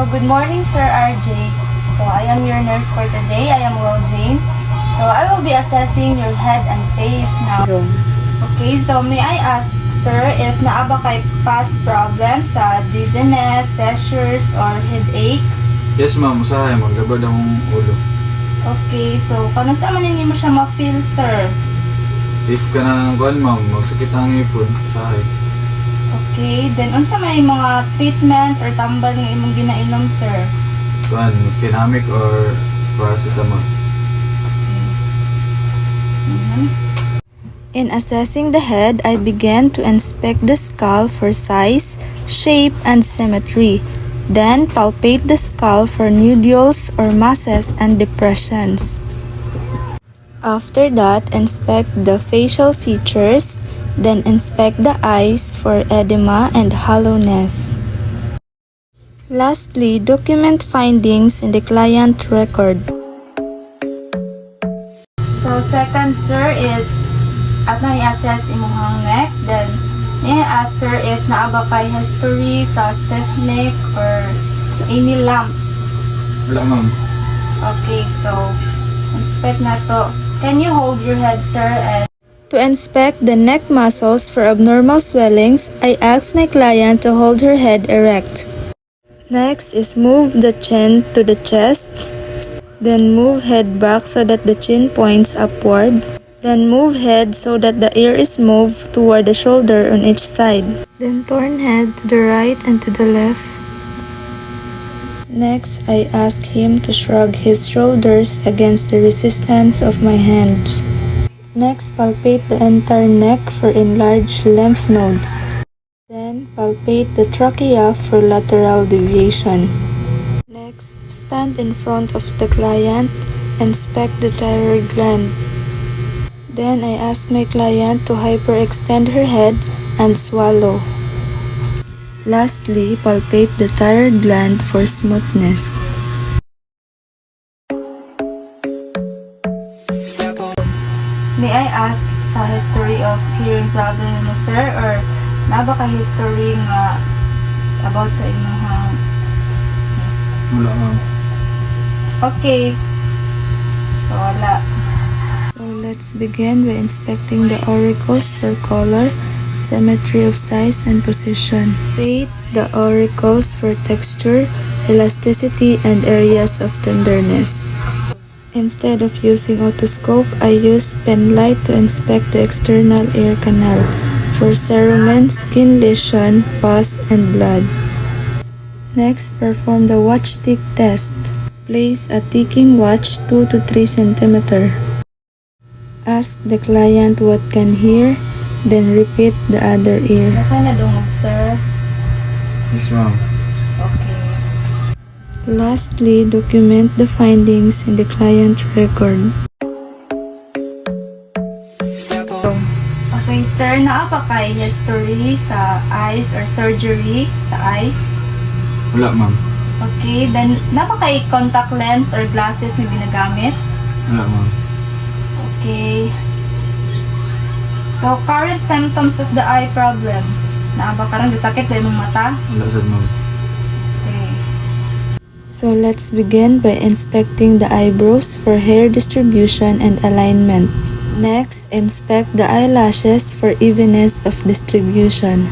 good morning, Sir RJ. So, I am your nurse for today. I am Will Jane. So, I will be assessing your head and face now. Okay, so may I ask, sir, if naa ba kay past problems sa dizziness, seizures, or headache? Yes ma'am, usahay, maglabad akong ulo. Okay, so, kanusta man ninyo mo siya ma-feel, sir? If ka na kuhan ma'am, magsakit ang ipon, usahay. Okay, then unsa may mga treatment or tambal nga imong ginainom, sir? Kuhan, Kinamic or paracetamol. In assessing the head, I began to inspect the skull for size, shape, and symmetry. Then palpate the skull for nodules or masses and depressions. After that, inspect the facial features, then inspect the eyes for edema and hollowness. Lastly, document findings in the client record. So second, sir, is atong i-assess imong neck. Then, i-ask, sir, if naa ba kay history sa stiff neck or any lumps. Wala ma'am. Okay, so inspect na to. Can you hold your head, sir? And to inspect the neck muscles for abnormal swellings, I asked my client to hold her head erect. Next is move the chin to the chest. Then move head back so that the chin points upward. Then move head so that the ear is moved toward the shoulder on each side. Then turn head to the right and to the left. Next, I ask him to shrug his shoulders against the resistance of my hands. Next, palpate the entire neck for enlarged lymph nodes. Then, palpate the trachea for lateral deviation. Next, stand in front of the client, inspect the thyroid gland. Then, I ask my client to hyperextend her head and swallow. Lastly, palpate the thyroid gland for smoothness. May I ask sa history of hearing problem mo, sir? Or na ba ka history nga about sa imong Wala ma'am. Okay. So, wala. So, let's begin by inspecting the auricles for color, symmetry of size, and position. Rate the auricles for texture, elasticity, and areas of tenderness. Instead of using otoscope, I use pen light to inspect the external ear canal for cerumen, skin lesion, pus, and blood. Next, perform the watch tick test. Place a ticking watch 2 to 3 cm. Ask the client what can hear, then repeat the other ear. Okay na dong, sir. Yes ma'am. Okay. Lastly, document the findings in the client record. Okay, sir, naa pa kay history sa eyes or surgery sa eyes? Wala ma'am. Okay, then naa pa kay contact lens or glasses na ginagamit? Wala ma'am. Okay. So, current symptoms of the eye problems. Naa ba karang sakit ba imong mata? Wala sad ma'am. Okay. So, let's begin by inspecting the eyebrows for hair distribution and alignment. Next, inspect the eyelashes for evenness of distribution.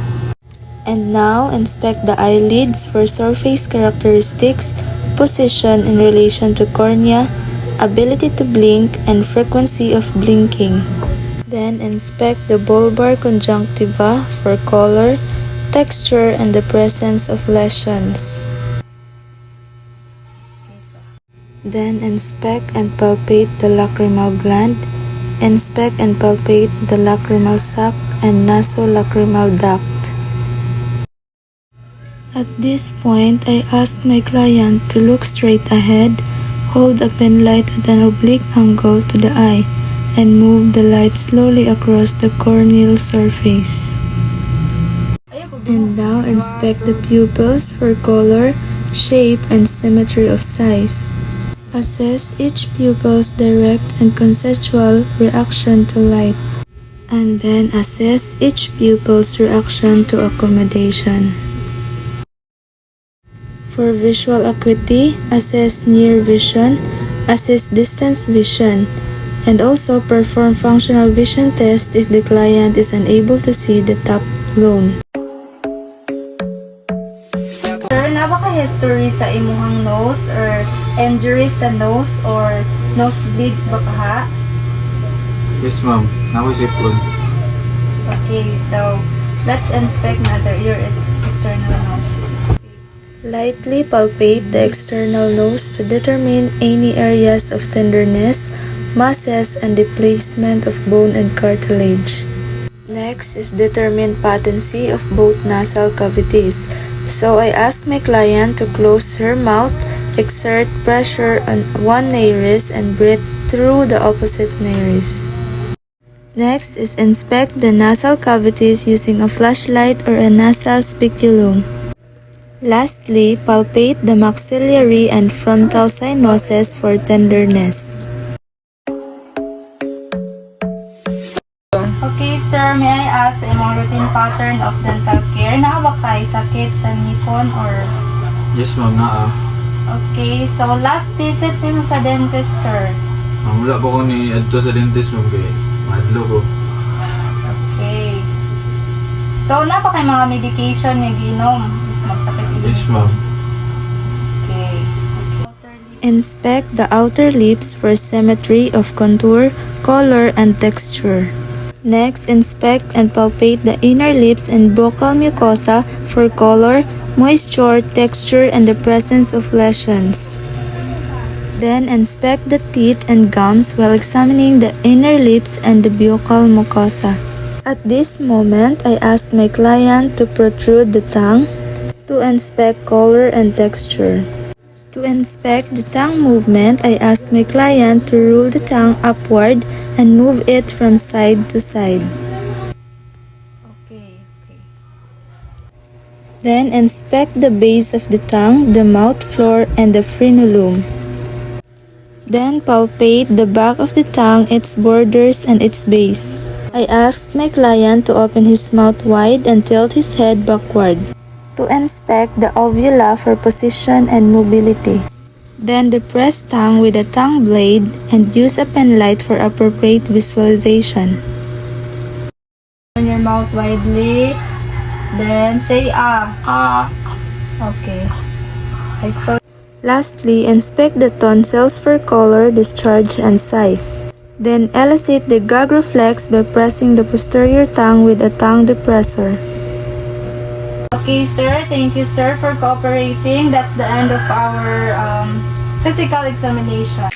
And now, inspect the eyelids for surface characteristics, position in relation to cornea, ability to blink, and frequency of blinking. Then, inspect the bulbar conjunctiva for color, texture, and the presence of lesions. Then, inspect and palpate the lacrimal gland. Inspect and palpate the lacrimal sac and nasolacrimal duct. At this point, I ask my client to look straight ahead, hold a pen light at an oblique angle to the eye, and move the light slowly across the corneal surface. And now inspect the pupils for color, shape, and symmetry of size. Assess each pupil's direct and conceptual reaction to light, and then assess each pupil's reaction to accommodation. For visual acuity, assess near vision, assess distance vision, and also perform functional vision test if the client is unable to see the top lone. Sir, na ba ka history sa imuhang nose or injuries sa nose or nosebleeds ba ka ha? Yes ma'am, nakasipon. Okay, so let's inspect another ear and external nose. Lightly palpate the external nose to determine any areas of tenderness, masses, and displacement of bone and cartilage. Next is determine patency of both nasal cavities. So I ask my client to close her mouth, exert pressure on one nares, and breathe through the opposite nares. Next is inspect the nasal cavities using a flashlight or a nasal speculum. Lastly, palpate the maxillary and frontal sinuses for tenderness. Okay, sir, may I ask imong routine pattern of dental care? Naa ba kay sakit sa ngipon or... Yes ma'am, naa. Okay, so last visit mo sa dentist, sir. Wala pa ko ni adto sa dentist ma'am kay madlo ko. Okay. So, na pa kay mga medication nga ginom? If magsakit yung Yes ngipon? ma'am. Okay. Inspect the outer lips for symmetry of contour, color, and texture. Next, inspect and palpate the inner lips and buccal mucosa for color, moisture, texture, and the presence of lesions. Then, inspect the teeth and gums while examining the inner lips and the buccal mucosa. At this moment, I ask my client to protrude the tongue to inspect color and texture. To inspect the tongue movement, I ask my client to roll the tongue upward and move it from side to side. Okay. Then inspect the base of the tongue, the mouth floor, and the frenulum. Then palpate the back of the tongue, its borders, and its base. I ask my client to open his mouth wide and tilt his head backward. To inspect the uvula for position and mobility. Then depress tongue with a tongue blade and use a pen light for appropriate visualization. Open your mouth widely, then say ah. Ah. Okay. I saw. Lastly, inspect the tonsils for color, discharge, and size. Then elicit the gag reflex by pressing the posterior tongue with a tongue depressor. Okay, sir. Thank you, sir, for cooperating. That's the end of our physical examination.